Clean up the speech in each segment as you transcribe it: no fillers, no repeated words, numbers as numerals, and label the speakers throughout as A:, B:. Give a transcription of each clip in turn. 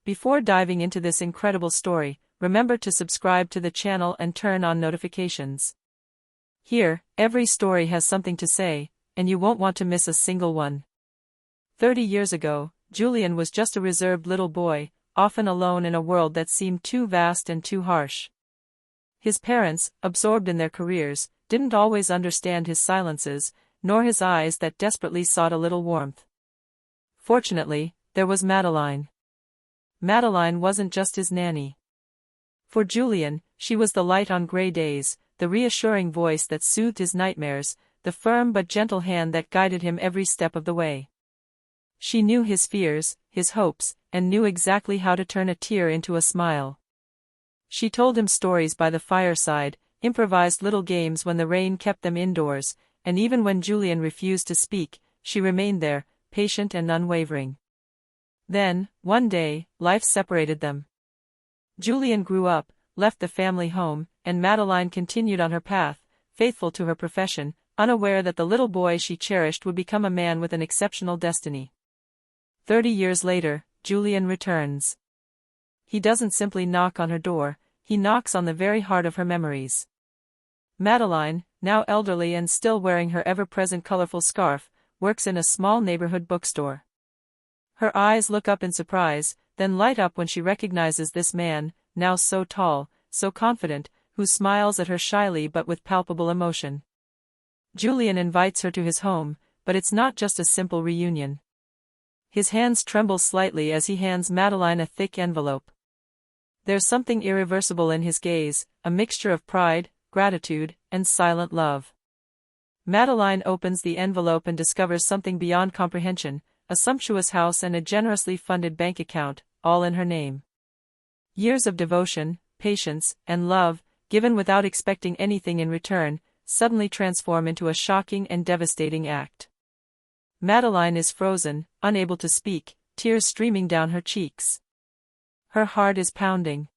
A: Before diving into this incredible story, remember to subscribe to the channel and turn on notifications. Here, every story has something to say, and you won't want to miss a single one. 30 years ago, Julian was just a reserved little boy, often alone in a world that seemed too vast and too harsh. His parents, absorbed in their careers, didn't always understand his silences, nor his eyes that desperately sought a little warmth. Fortunately, there was Madeline. Madeline wasn't just his nanny. For Julian, she was the light on gray days, the reassuring voice that soothed his nightmares, the firm but gentle hand that guided him every step of the way. She knew his fears, his hopes, and knew exactly how to turn a tear into a smile. She told him stories by the fireside, improvised little games when the rain kept them indoors, and even when Julian refused to speak, she remained there, patient and unwavering. Then, one day, life separated them. Julian grew up, left the family home, and Madeline continued on her path, faithful to her profession, unaware that the little boy she cherished would become a man with an exceptional destiny. 30 years later, Julian returns. He doesn't simply knock on her door, he knocks on the very heart of her memories. Madeline, now elderly and still wearing her ever-present colorful scarf, works in a small neighborhood bookstore. Her eyes look up in surprise, then light up when she recognizes this man, now so tall, so confident, who smiles at her shyly but with palpable emotion. Julian invites her to his home, but it's not just a simple reunion. His hands tremble slightly as he hands Madeline a thick envelope. There's something irreversible in his gaze, a mixture of pride, gratitude, and silent love. Madeline opens the envelope and discovers something beyond comprehension, a sumptuous house and a generously funded bank account, all in her name. Years of devotion, patience, and love, given without expecting anything in return, suddenly transform into a shocking and devastating act. Madeline is frozen, unable to speak, tears streaming down her cheeks. Her heart is pounding.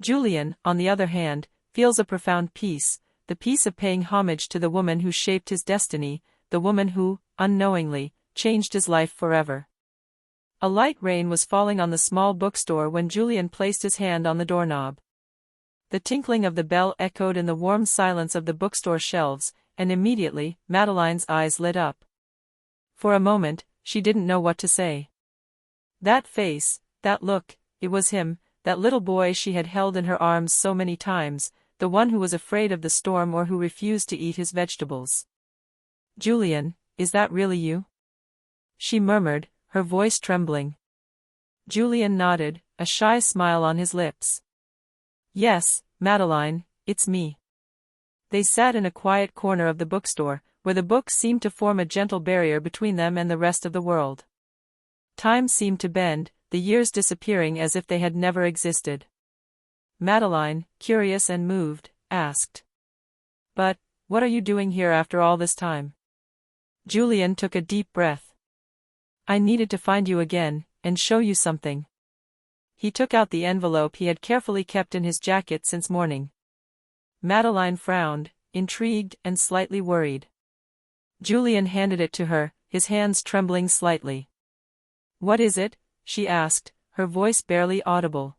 A: Julian, on the other hand, feels a profound peace, the peace of paying homage to the woman who shaped his destiny, the woman who, unknowingly, changed his life forever. A light rain was falling on the small bookstore when Julian placed his hand on the doorknob. The tinkling of the bell echoed in the warm silence of the bookstore shelves, and immediately, Madeline's eyes lit up. For a moment, she didn't know what to say. That face, that look, it was him, that little boy she had held in her arms so many times, the one who was afraid of the storm or who refused to eat his vegetables. "Julian, is that really you?" she murmured, her voice trembling. Julian nodded, a shy smile on his lips. "Yes, Madeline, it's me." They sat in a quiet corner of the bookstore, where the books seemed to form a gentle barrier between them and the rest of the world. Time seemed to bend, the years disappearing as if they had never existed. Madeline, curious and moved, asked, "But, what are you doing here after all this time?" Julian took a deep breath. "I needed to find you again, and show you something." He took out the envelope he had carefully kept in his jacket since morning. Madeline frowned, intrigued and slightly worried. Julian handed it to her, his hands trembling slightly. "What is it?" she asked, her voice barely audible.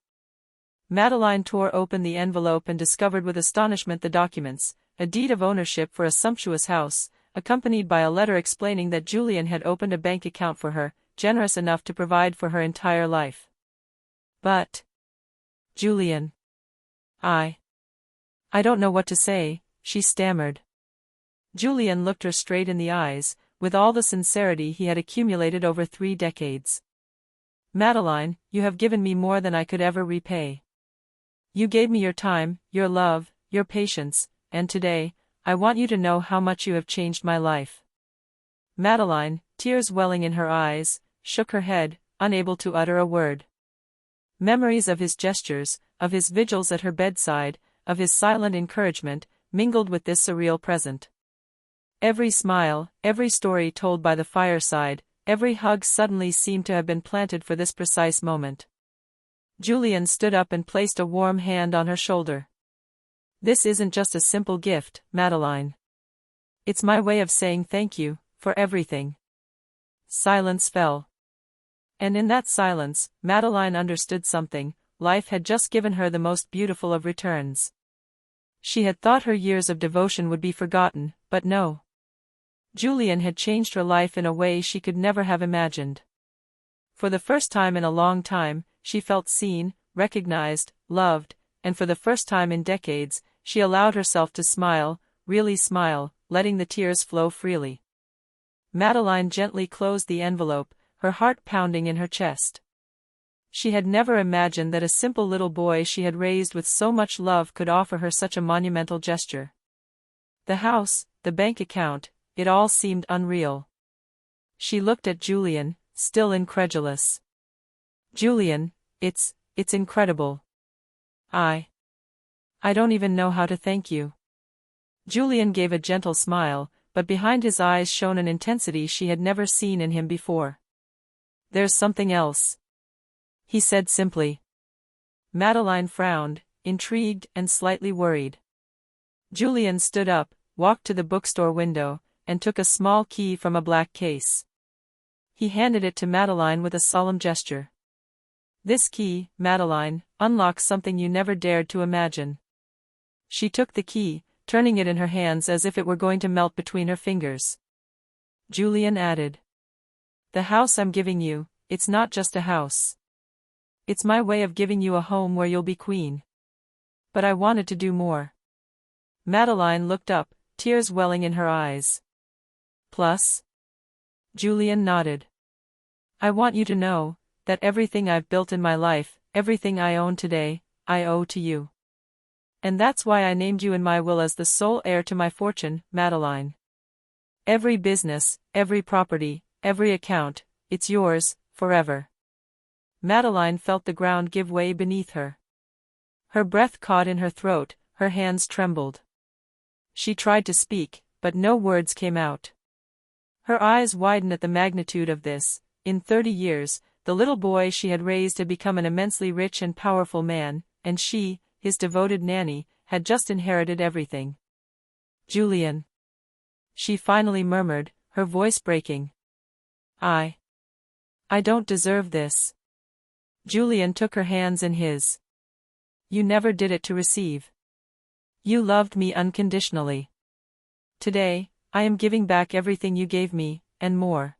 A: Madeline tore open the envelope and discovered with astonishment the documents, a deed of ownership for a sumptuous house, accompanied by a letter explaining that Julian had opened a bank account for her, generous enough to provide for her entire life. "But, Julian, I don't know what to say," she stammered. Julian looked her straight in the eyes, with all the sincerity he had accumulated over 3 decades. "Madeline, you have given me more than I could ever repay. You gave me your time, your love, your patience, and today, I want you to know how much you have changed my life." Madeline, tears welling in her eyes, shook her head, unable to utter a word. Memories of his gestures, of his vigils at her bedside, of his silent encouragement, mingled with this surreal present. Every smile, every story told by the fireside, every hug suddenly seemed to have been planted for this precise moment. Julian stood up and placed a warm hand on her shoulder. "This isn't just a simple gift, Madeline. It's my way of saying thank you, for everything." Silence fell. And in that silence, Madeline understood something. Life had just given her the most beautiful of returns. She had thought her years of devotion would be forgotten, but no. Julian had changed her life in a way she could never have imagined. For the first time in a long time, she felt seen, recognized, loved, and for the first time in decades, she allowed herself to smile, really smile, letting the tears flow freely. Madeline gently closed the envelope, her heart pounding in her chest. She had never imagined that a simple little boy she had raised with so much love could offer her such a monumental gesture. The house, the bank account, it all seemed unreal. She looked at Julian, still incredulous. "Julian, it's incredible. I don't even know how to thank you." Julian gave a gentle smile, but behind his eyes shone an intensity she had never seen in him before. "There's something else," he said simply. Madeline frowned, intrigued and slightly worried. Julian stood up, walked to the bookstore window, and took a small key from a black case. He handed it to Madeline with a solemn gesture. "This key, Madeline, unlocks something you never dared to imagine." She took the key, turning it in her hands as if it were going to melt between her fingers. Julian added, "The house I'm giving you, it's not just a house. It's my way of giving you a home where you'll be queen." "But I wanted to do more." Madeline looked up, tears welling in her eyes. "Plus?" Julian nodded. "I want you to know that everything I've built in my life, everything I own today, I owe to you. And that's why I named you in my will as the sole heir to my fortune, Madeline. Every business, every property, every account, it's yours, forever." Madeline felt the ground give way beneath her. Her breath caught in her throat, her hands trembled. She tried to speak, but no words came out. Her eyes widened at the magnitude of this. In 30 years, the little boy she had raised had become an immensely rich and powerful man, and she, his devoted nanny, had just inherited everything. "Julian," she finally murmured, her voice breaking. I don't deserve this." Julian took her hands in his. "You never did it to receive. You loved me unconditionally. Today, I am giving back everything you gave me, and more."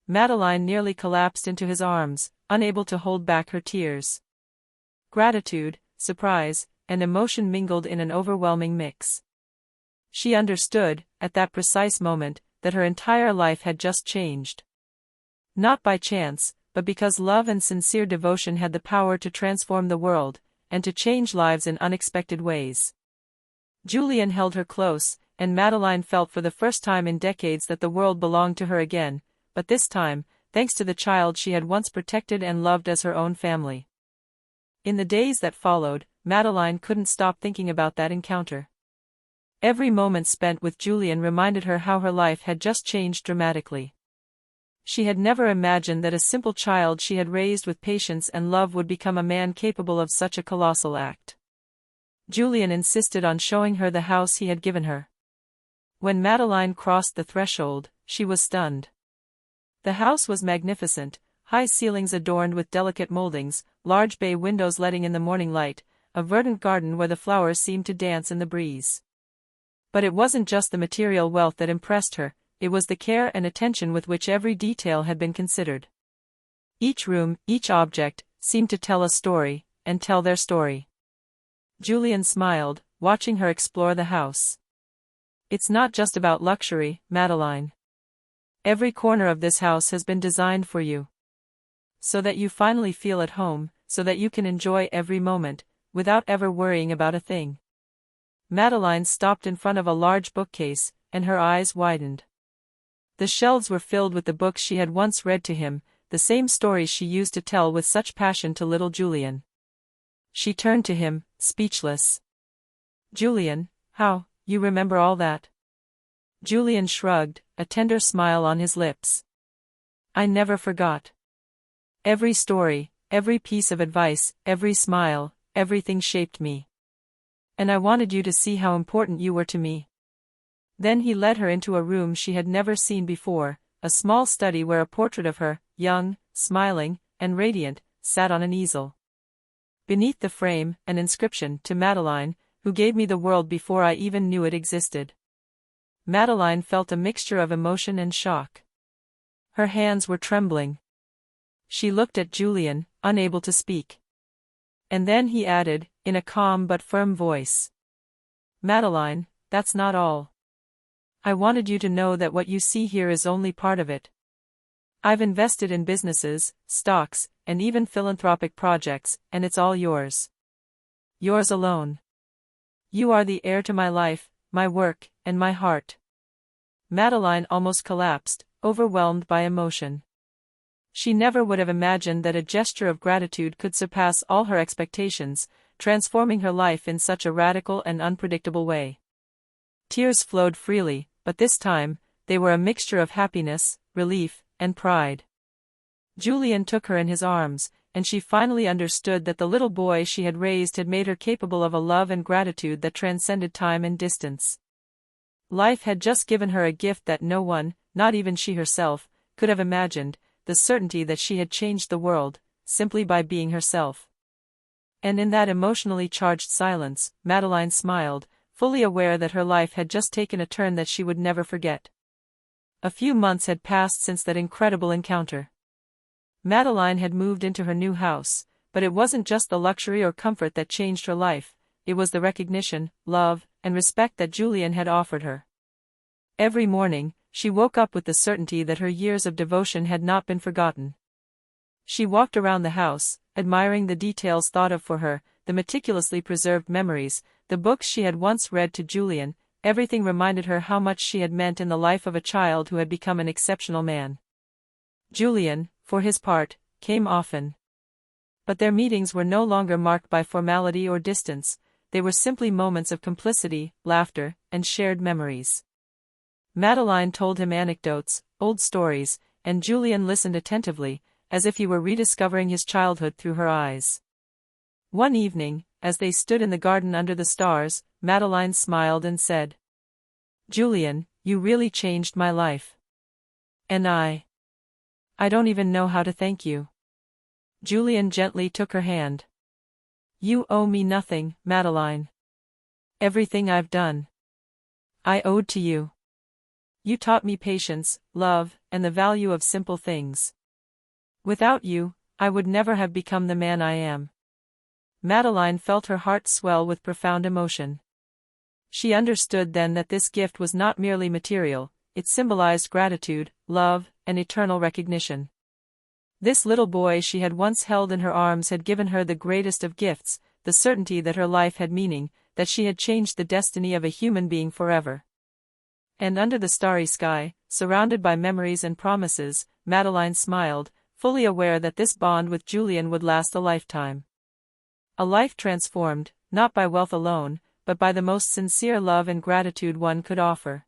A: Madeline nearly collapsed into his arms, unable to hold back her tears. Gratitude, surprise, and emotion mingled in an overwhelming mix. She understood, at that precise moment, that her entire life had just changed. Not by chance, but because love and sincere devotion had the power to transform the world, and to change lives in unexpected ways. Julian held her close, and Madeline felt for the first time in decades that the world belonged to her again, but this time, thanks to the child she had once protected and loved as her own family. In the days that followed, Madeline couldn't stop thinking about that encounter. Every moment spent with Julian reminded her how her life had just changed dramatically. She had never imagined that a simple child she had raised with patience and love would become a man capable of such a colossal act. Julian insisted on showing her the house he had given her. When Madeline crossed the threshold, she was stunned. The house was magnificent, high ceilings adorned with delicate moldings, large bay windows letting in the morning light, a verdant garden where the flowers seemed to dance in the breeze. But it wasn't just the material wealth that impressed her, it was the care and attention with which every detail had been considered. Each room, each object, seemed to tell a story, and tell their story. Julian smiled, watching her explore the house. "It's not just about luxury, Madeline. Every corner of this house has been designed for you. So that you finally feel at home, so that you can enjoy every moment, without ever worrying about a thing." Madeline stopped in front of a large bookcase, and her eyes widened. The shelves were filled with the books she had once read to him, the same stories she used to tell with such passion to little Julian. She turned to him, speechless. "Julian, how, you remember all that?" Julian shrugged, a tender smile on his lips. "I never forgot. Every story, every piece of advice, every smile, everything shaped me. And I wanted you to see how important you were to me." Then he led her into a room she had never seen before, a small study where a portrait of her, young, smiling, and radiant, sat on an easel. Beneath the frame, an inscription, "To Madeline, who gave me the world before I even knew it existed." Madeline felt a mixture of emotion and shock. Her hands were trembling. She looked at Julian, unable to speak. And then he added, in a calm but firm voice, "Madeline, that's not all. I wanted you to know that what you see here is only part of it. I've invested in businesses, stocks, and even philanthropic projects, and it's all yours. Yours alone. You are the heir to my life, my work, and my heart." Madeline almost collapsed, overwhelmed by emotion. She never would have imagined that a gesture of gratitude could surpass all her expectations, transforming her life in such a radical and unpredictable way. Tears flowed freely, but this time, they were a mixture of happiness, relief, and pride. Julian took her in his arms, and she finally understood that the little boy she had raised had made her capable of a love and gratitude that transcended time and distance. Life had just given her a gift that no one, not even she herself, could have imagined, the certainty that she had changed the world, simply by being herself. And in that emotionally charged silence, Madeline smiled, fully aware that her life had just taken a turn that she would never forget. A few months had passed since that incredible encounter. Madeline had moved into her new house, but it wasn't just the luxury or comfort that changed her life, it was the recognition, love, and respect that Julian had offered her. Every morning, she woke up with the certainty that her years of devotion had not been forgotten. She walked around the house, admiring the details thought of for her, the meticulously preserved memories, the books she had once read to Julian. Everything reminded her how much she had meant in the life of a child who had become an exceptional man. Julian, for his part, came often. But their meetings were no longer marked by formality or distance, they were simply moments of complicity, laughter, and shared memories. Madeline told him anecdotes, old stories, and Julian listened attentively, as if he were rediscovering his childhood through her eyes. One evening, as they stood in the garden under the stars, Madeline smiled and said, "Julian, you really changed my life. And I don't even know how to thank you." Julian gently took her hand. "You owe me nothing, Madeline. Everything I've done, I owed to you. You taught me patience, love, and the value of simple things. Without you, I would never have become the man I am." Madeline felt her heart swell with profound emotion. She understood then that this gift was not merely material, it symbolized gratitude, love, and eternal recognition. This little boy she had once held in her arms had given her the greatest of gifts, the certainty that her life had meaning, that she had changed the destiny of a human being forever. And under the starry sky, surrounded by memories and promises, Madeline smiled, fully aware that this bond with Julian would last a lifetime. A life transformed, not by wealth alone, but by the most sincere love and gratitude one could offer.